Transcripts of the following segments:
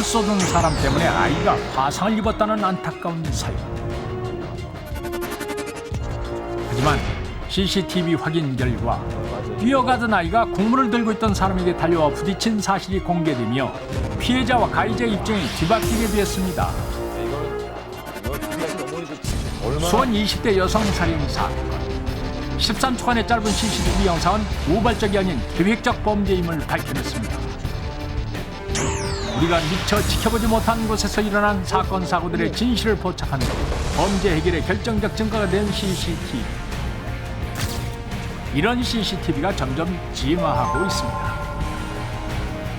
총을 쏘던 사람 때문에 아이가 화상을 입었다는 안타까운 사연. 하지만 CCTV 확인 결과 뛰어가던 아이가 국물을 들고 있던 사람에게 달려와 부딪힌 사실이 공개되며 피해자와 가해자 입장이 뒤바뀌게 되었습니다. 수원 20대 여성 살인 사건. 13초간의 짧은 CCTV 영상은 우발적이 아닌 계획적 범죄임을 밝혀냈습니다. 우리가 미처 지켜보지 못한 곳에서 일어난 사건 사고들의 진실을 포착하는 범죄 해결의 결정적 증거가 된 CCTV. 이런 CCTV가 점점 진화하고 있습니다.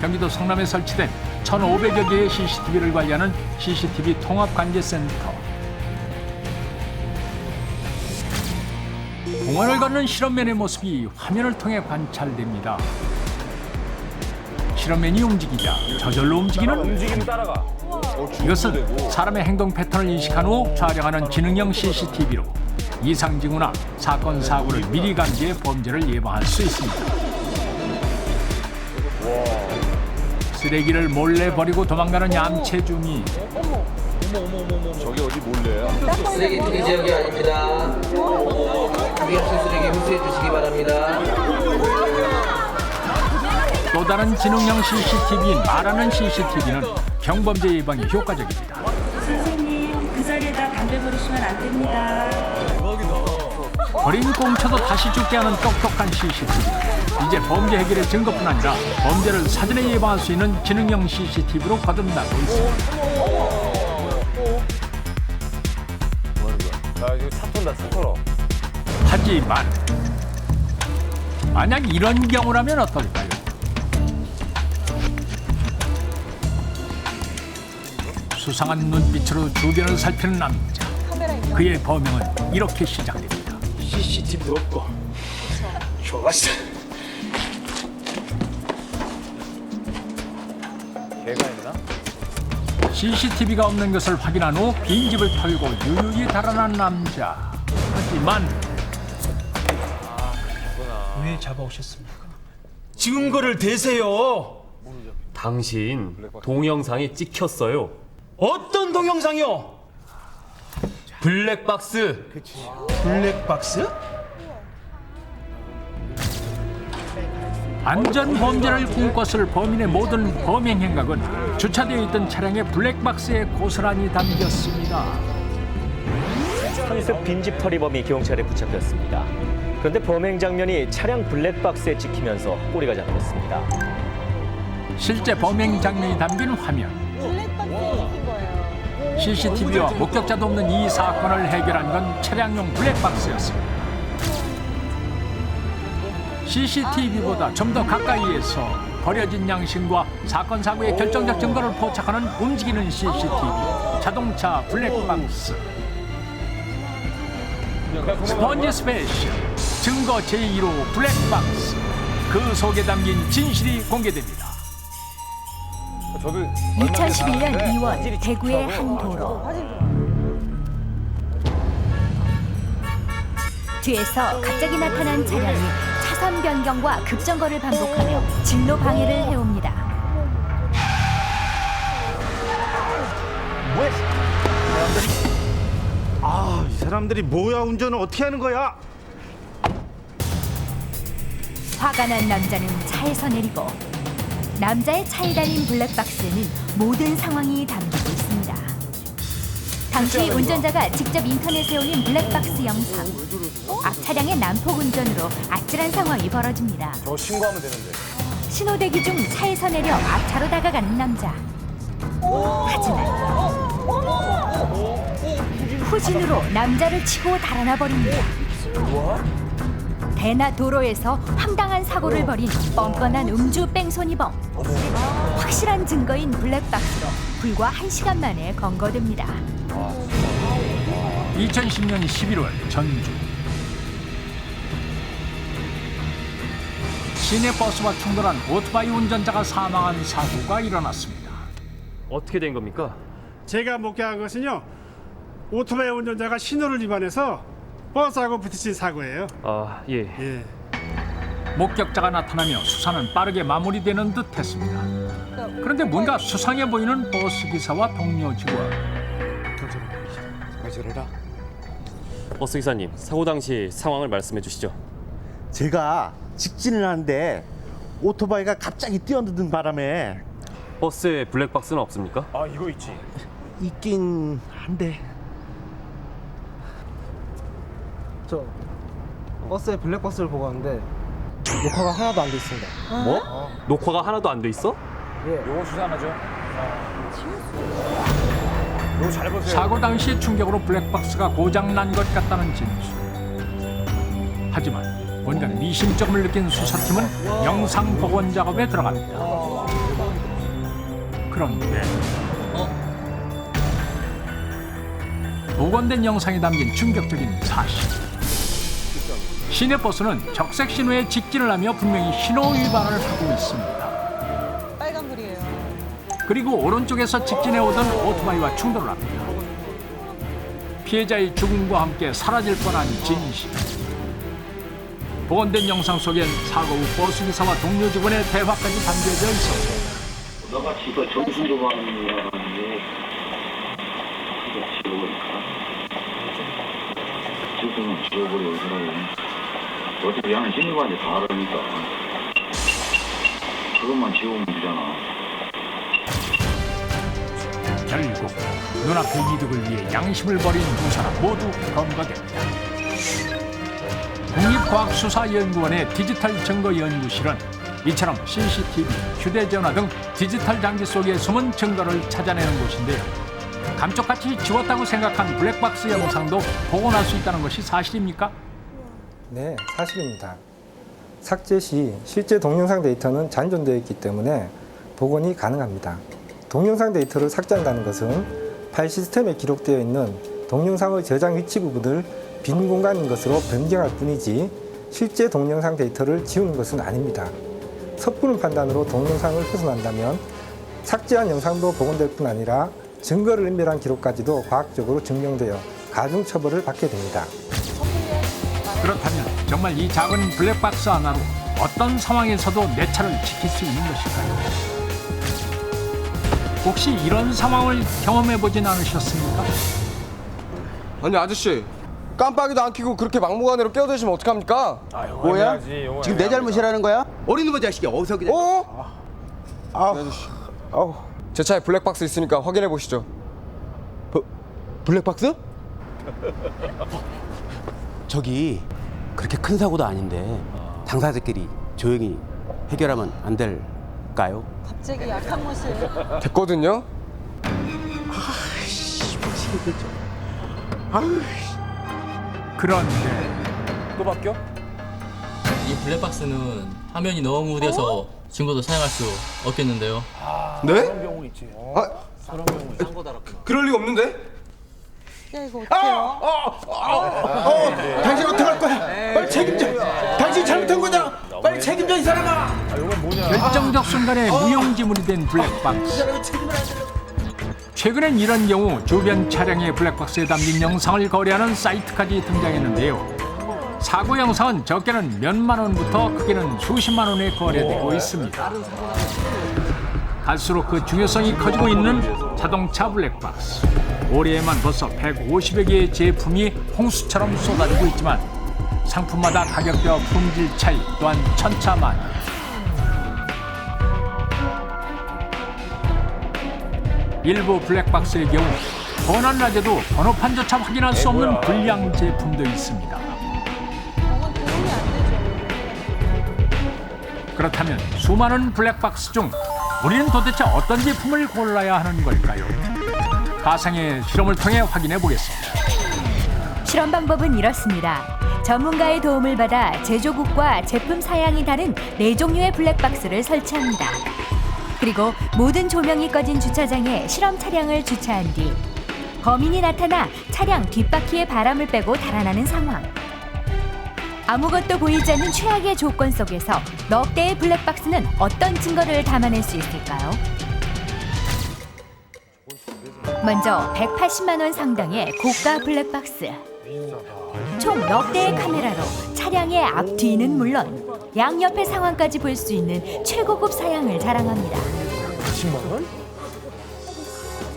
경기도 성남에 설치된 1,500여 개의 CCTV를 관리하는 CCTV 통합관제센터. 공원을 걷는 실험맨의 모습이 화면을 통해 관찰됩니다. 실험맨이 움직이자 저절로 움직이는 움직임 따라가. 이것은 사람의 행동 패턴을 인식한 후 촬영하는 지능형 CCTV로 이상 징후나 사건 사고를 미리 감지해 범죄를 예방할 수 있습니다. 쓰레기를 몰래 버리고 도망가는 얌체중이 저기 어디 몰래야? 쓰레기 투기 지역이 아닙니다. 투기하신 쓰레기 회수해 주시기 바랍니다. 또 다른 지능형 CCTV인 말하는 CCTV는 경범죄 예방에 효과적입니다. 선생님, 그 자리에다 담배 버리시면 안 됩니다. 버린 꽁초도 다시 죽게 하는 똑똑한 CCTV. 이제 범죄 해결의 증거뿐 아니라 범죄를 사전에 예방할 수 있는 지능형 CCTV로 거듭나고 있습니다. 나 지금 차 턴다, 차 털어. 하지만 만약 이런 경우라면 어떨까요? 수상한 눈빛으로 주변을 살피는 남자. 그의 범행은 이렇게 시작됩니다. CCTV도 없고 좋았어. 개가 있나? CCTV가 없는 것을 확인한 후 빈집을 털고 유유히 달아난 남자. 하지만 왜 잡아오셨습니까? 증거를 대세요. 당신 동영상이 찍혔어요. 어떤 동영상이요? 블랙박스. 블랙박스? 안전 범죄를 꿈꿨을 범인의 모든 범행 행각은 주차되어 있던 차량의 블랙박스에 고스란히 담겼습니다. 현숙 빈집 털이범이 경찰에 붙잡혔습니다. 그런데 범행 장면이 차량 블랙박스에 찍히면서 꼬리가 잡혔습니다. 실제 범행 장면이 담긴 화면. CCTV와 목격자도 없는 이 사건을 해결한 건 차량용 블랙박스였습니다. CCTV보다 좀 더 가까이에서 버려진 양심과 사건 사고의 결정적 증거를 포착하는 움직이는 CCTV, 자동차 블랙박스. 스펀지 스페셜, 증거 제1호 블랙박스. 그 속에 담긴 진실이 공개됩니다. 저도 2011년 2월 대구의 한 도로. 뒤에서 갑자기 나타난 차량이 차선 변경과 급정거를 반복하며 진로 방해를 해옵니다. 이 사람들이 뭐야, 운전을 어떻게 하는 거야? 화가 난 남자는 차에서 내리고 남자의 차에 달린 블랙박스에는 모든 상황이 담기고 있습니다. 당시 운전자가 직접 인터넷에 올린 블랙박스 영상. 앞 차량의 난폭 운전으로 아찔한 상황이 벌어집니다. 저 신고하면 되는데. 신호대기 중 차에서 내려 앞차로 다가가는 남자. 하지만 후진으로 남자를 치고 달아나 버립니다. 대나 도로에서 황당한 사고를 벌인 뻔뻔한 음주 뺑소니범. 확실한 증거인 블랙박스로 불과 1시간 만에 검거됩니다. 2010년 11월 전주. 시내 버스와 충돌한 오토바이 운전자가 사망한 사고가 일어났습니다. 어떻게 된 겁니까? 제가 목격한 것은요, 오토바이 운전자가 신호를 위반해서 버스하고 부딪힌 사고예요. 아, 예. 예. 목격자가 나타나며 수사는 빠르게 마무리되는 듯했습니다. 그런데 뭔가 수상해 보이는 버스 기사와 동료 직원. 버스 기사님, 사고 당시 상황을 말씀해 주시죠. 제가 직진을 하는데 오토바이가 갑자기 뛰어드는 바람에 버스에 블랙박스는 없습니까? 아 이거 있지. 있긴 한데 저 버스에 블랙박스를 보고 왔는데 녹화가 하나도 안 돼 있습니다. 뭐? 녹화가 하나도 안 돼 있어? 요거 수상하죠. 요거 잘 보세요. 사고 당시 충격으로 블랙박스가 고장난 것 같다는 진술. 하지만 뭔가 미심쩍음을 느낀 수사팀은 영상 복원 작업에 들어갑니다. 그런데 복원된 영상에 담긴 충격적인 사실. 시내버스는 적색 신호에 직진을 하며 분명히 신호 위반을 하고 있습니다. 빨간불이에요. 그리고 오른쪽에서 직진해 오던 오토바이와 충돌을 합니다. 피해자의 죽음과 함께 사라질 뻔한 진실. 복원된 영상 속엔 사고 후 버스기사와 동료 직원의 대화까지 담겨져 있었습니다. 너가 지가 정신으로 하는 거라는 게 그게 지워버릴까? 지금은 지워버려 사람은 어차피 양은 신고한테 다 알으니까 그것만 지우면 되잖아. 결국 눈앞의 이득을 위해 양심을 버린 두 사람 모두 검거됩니다. 국립과학수사연구원의 디지털 증거연구실은 이처럼 CCTV, 휴대전화 등 디지털 장비 속에 숨은 증거를 찾아내는 곳인데요. 감쪽같이 지웠다고 생각한 블랙박스 영상도 복원할 수 있다는 것이 사실입니까? 네, 사실입니다. 삭제 시 실제 동영상 데이터는 잔존되어 있기 때문에 복원이 가능합니다. 동영상 데이터를 삭제한다는 것은 파일 시스템에 기록되어 있는 동영상의 저장 위치 부분을 빈 공간인 것으로 변경할 뿐이지 실제 동영상 데이터를 지우는 것은 아닙니다. 섣부른 판단으로 동영상을 훼손한다면 삭제한 영상도 복원될 뿐 아니라 증거를 인멸한 기록까지도 과학적으로 증명되어 가중처벌을 받게 됩니다. 그렇다면 정말 이 작은 블랙박스 하나로 어떤 상황에서도 내 차를 지킬 수 있는 것일까요? 혹시 이런 상황을 경험해보진 않으셨습니까? 아니 아저씨 깜빡이도 안 켜고 그렇게 막무가내로 끼어드시면 어떡합니까? 뭐야? 지금 내 잘못이라는 거야? 어린 놈의 자식이 어디서 그냥 아저씨 제 차에 블랙박스 있으니까 확인해 보시죠. 블랙박스? 저기 그렇게 큰 사고도 아닌데 당사자끼리 조용히 해결하면 안 될까요? 갑자기 약한 모습. 됐거든요? 그런데 또 바뀌어? 이 블랙박스는 화면이 너무 흐려서 증거도 사용할 수 없겠는데요. 네? 그런 경우 있지. 그럴 리가 없는데? 야 이거 어떡해요? 당신 어떡할 거야? 빨리 책임져. 당신 잘못한 거잖아. 빨리 책임져 이 사람아. 결정적 순간에 무용지물이 된 블랙박스. 최근엔 이런 경우 주변 차량의 블랙박스에 담긴 영상을 거래하는 사이트까지 등장했는데요. 사고 영상은 적게는 몇만 원부터 크게는 수십만 원에 거래되고 있습니다. 갈수록 그 중요성이 커지고 있는 자동차 블랙박스. 올해에만 벌써 150여 개의 제품이 홍수처럼 쏟아지고 있지만 상품마다 가격대와 품질 차이 또한 천차만별. 일부 블랙박스의 경우 번호를 낮에도 번호판조차 확인할 수 없는 불량 제품도 있습니다. 그렇다면 수많은 블랙박스 중 우리는 도대체 어떤 제품을 골라야 하는 걸까요? 가상의 실험을 통해 확인해 보겠습니다. 실험 방법은 이렇습니다. 전문가의 도움을 받아 제조국과 제품 사양이 다른 4종류의 블랙박스를 설치합니다. 그리고 모든 조명이 꺼진 주차장에 실험 차량을 주차한 뒤 범인이 나타나 차량 뒷바퀴에 바람을 빼고 달아나는 상황. 아무것도 보이지 않는 최악의 조건 속에서 넉 대의 블랙박스는 어떤 증거를 담아낼 수 있을까요? 먼저 180만 원 상당의 고가 블랙박스. 총 넉 대의 카메라로 차량의 앞뒤는 물론 양옆의 상황까지 볼 수 있는 최고급 사양을 자랑합니다.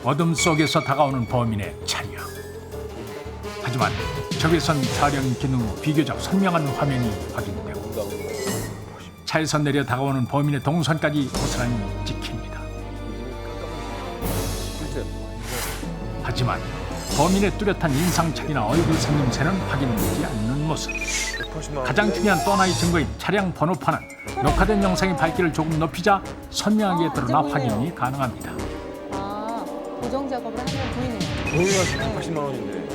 어둠 속에서 다가오는 범인의 차량. 하지만 적외선 촬영 기능으로 비교적 선명한 화면이 확인되고 차에서 내려 다가오는 범인의 동선까지 고스란히 찍힙니다. 하지만 범인의 뚜렷한 인상착의나 얼굴 생김새는 확인되지 않는 모습. 가장 중요한 또 하나의 증거인 차량 번호판은 녹화된 영상의 밝기를 조금 높이자 선명하게 드러나 확인이 가능합니다. 아, 고정 작업을 하면 보이네요. 보유가 180만 원인데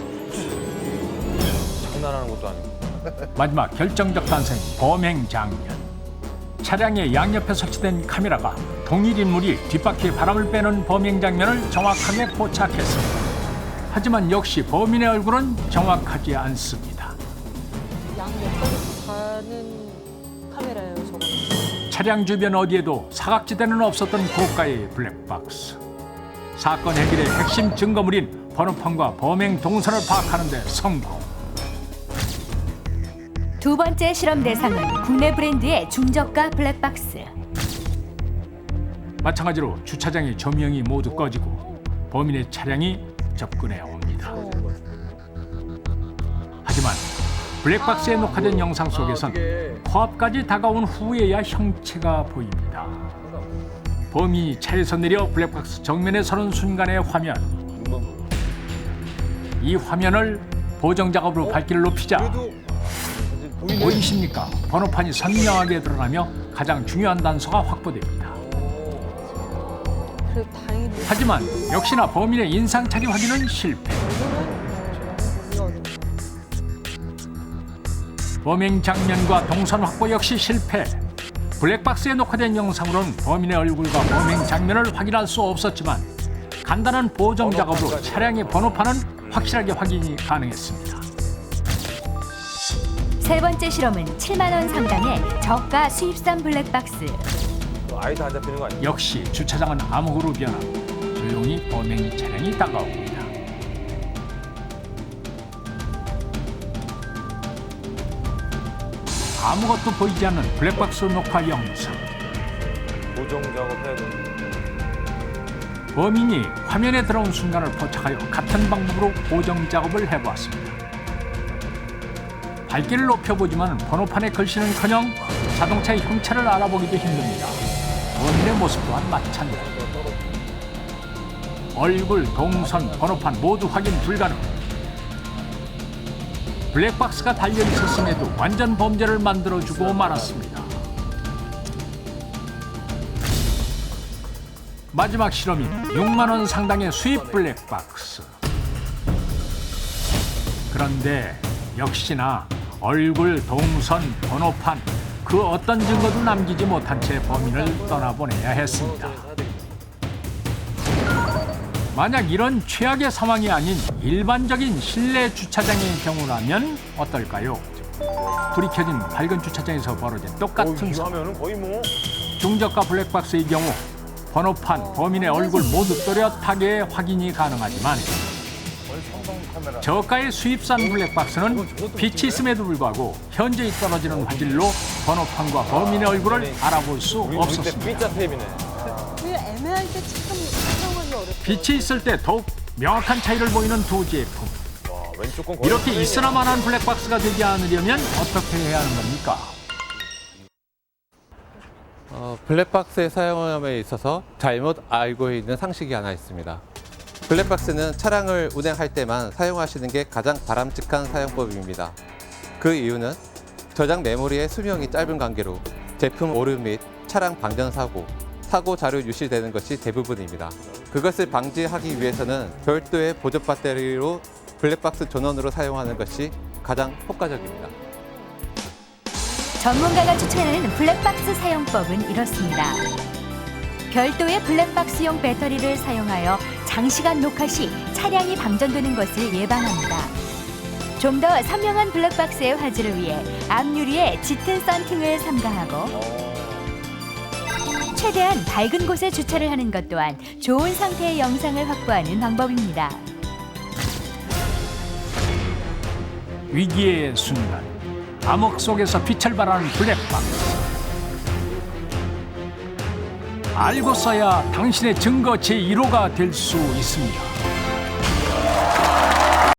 장난하는 것도 아니고. 마지막 결정적 단서인 범행 장면. 차량의 양옆에 설치된 카메라가 동일 인물이 뒷바퀴에 바람을 빼는 범행 장면을 정확하게 포착했습니다. 하지만 역시 범인의 얼굴은 정확하지 않습니다. 양옆에서 가는 카메라예요, 저거. 차량 주변 어디에도 사각지대는 없었던 고가의 블랙박스. 사건 해결의 핵심 증거물인 번호판과 범행 동선을 파악하는 데 성공. 두 번째 실험 대상은 국내 브랜드의 중저가 블랙박스. 마찬가지로 주차장의 조명이 모두 꺼지고 범인의 차량이 접근해 옵니다. 하지만 블랙박스에 녹화된 영상 속에선 코앞까지 다가온 후에야 형체가 보입니다. 범인이 차에서 내려 블랙박스 정면에 서는 순간의 화면. 이 화면을 보정 작업으로 밝기를 높이자 보이십니까? 번호판이 선명하게 드러나며 가장 중요한 단서가 확보됩니다. 그래, 다행이네. 하지만 역시나 범인의 인상착의 확인은 실패. 범행 장면과 동선 확보 역시 실패. 블랙박스에 녹화된 영상으로는 범인의 얼굴과 범행 장면을 확인할 수 없었지만 간단한 보정 작업으로 차량의 번호판은 확실하게 확인이 가능했습니다. 세 번째 실험은 7만 원 상당의 저가 수입산 블랙박스. 아이도 안 잡히는 거 아니야? 역시 주차장은 암흑으로 변하고 조용히 범행 차량이 다가옵니다. 아무것도 보이지 않는 블랙박스 녹화 영상. 보정 작업해야 돼. 범인이 화면에 들어온 순간을 포착하여 같은 방법으로 보정 작업을 해보았습니다. 밝기를 높여보지만 번호판의 글씨는커녕 자동차의 형체를 알아보기도 힘듭니다. 범인의 모습 또한 마찬가지. 얼굴, 동선, 번호판 모두 확인 불가능. 블랙박스가 달려있었음에도 완전 범죄를 만들어주고 말았습니다. 마지막 실험인 6만 원 상당의 수입 블랙박스. 그런데 역시나 얼굴, 동선, 번호판 그 어떤 증거도 남기지 못한 채 범인을 떠나보내야 했습니다. 만약 이런 최악의 상황이 아닌 일반적인 실내 주차장의 경우라면 어떨까요? 불이 켜진 밝은 주차장에서 벌어진 똑같은 상황. 거의 뭐 중저가 블랙박스의 경우 번호판, 범인의 얼굴 모두 또렷하게 확인이 가능하지만 저가의 수입산 블랙박스는 빛이 있음에도 불구하고 현저히 떨어지는 화질로 번호판과 범인의 얼굴을 알아볼 수 없었습니다. B자 테이프네. 그 애매할 때 참 사용하기 어렵죠. 빛이 있을 때 더욱 명확한 차이를 보이는 두 제품. 왼쪽 건 거의 이렇게 있으나마나한 블랙박스가 되지 않으려면 어떻게 해야 하는 겁니까? 블랙박스의 사용함에 있어서 잘못 알고 있는 상식이 하나 있습니다. 블랙박스는 차량을 운행할 때만 사용하시는 게 가장 바람직한 사용법입니다. 그 이유는 저장 메모리의 수명이 짧은 관계로 제품 오류 및 차량 방전 사고 자료 유실되는 것이 대부분입니다. 그것을 방지하기 위해서는 별도의 보조 배터리로 블랙박스 전원으로 사용하는 것이 가장 효과적입니다. 전문가가 추천하는 블랙박스 사용법은 이렇습니다. 별도의 블랙박스용 배터리를 사용하여 장시간 녹화 시 차량이 방전되는 것을 예방합니다. 좀 더 선명한 블랙박스의 화질을 위해 앞유리에 짙은 썬팅을 삼가하고 최대한 밝은 곳에 주차를 하는 것 또한 좋은 상태의 영상을 확보하는 방법입니다. 위기의 순간, 암흑 속에서 빛을 발하는 블랙박스. 알고 써야 당신의 증거 제1호가 될 수 있습니다.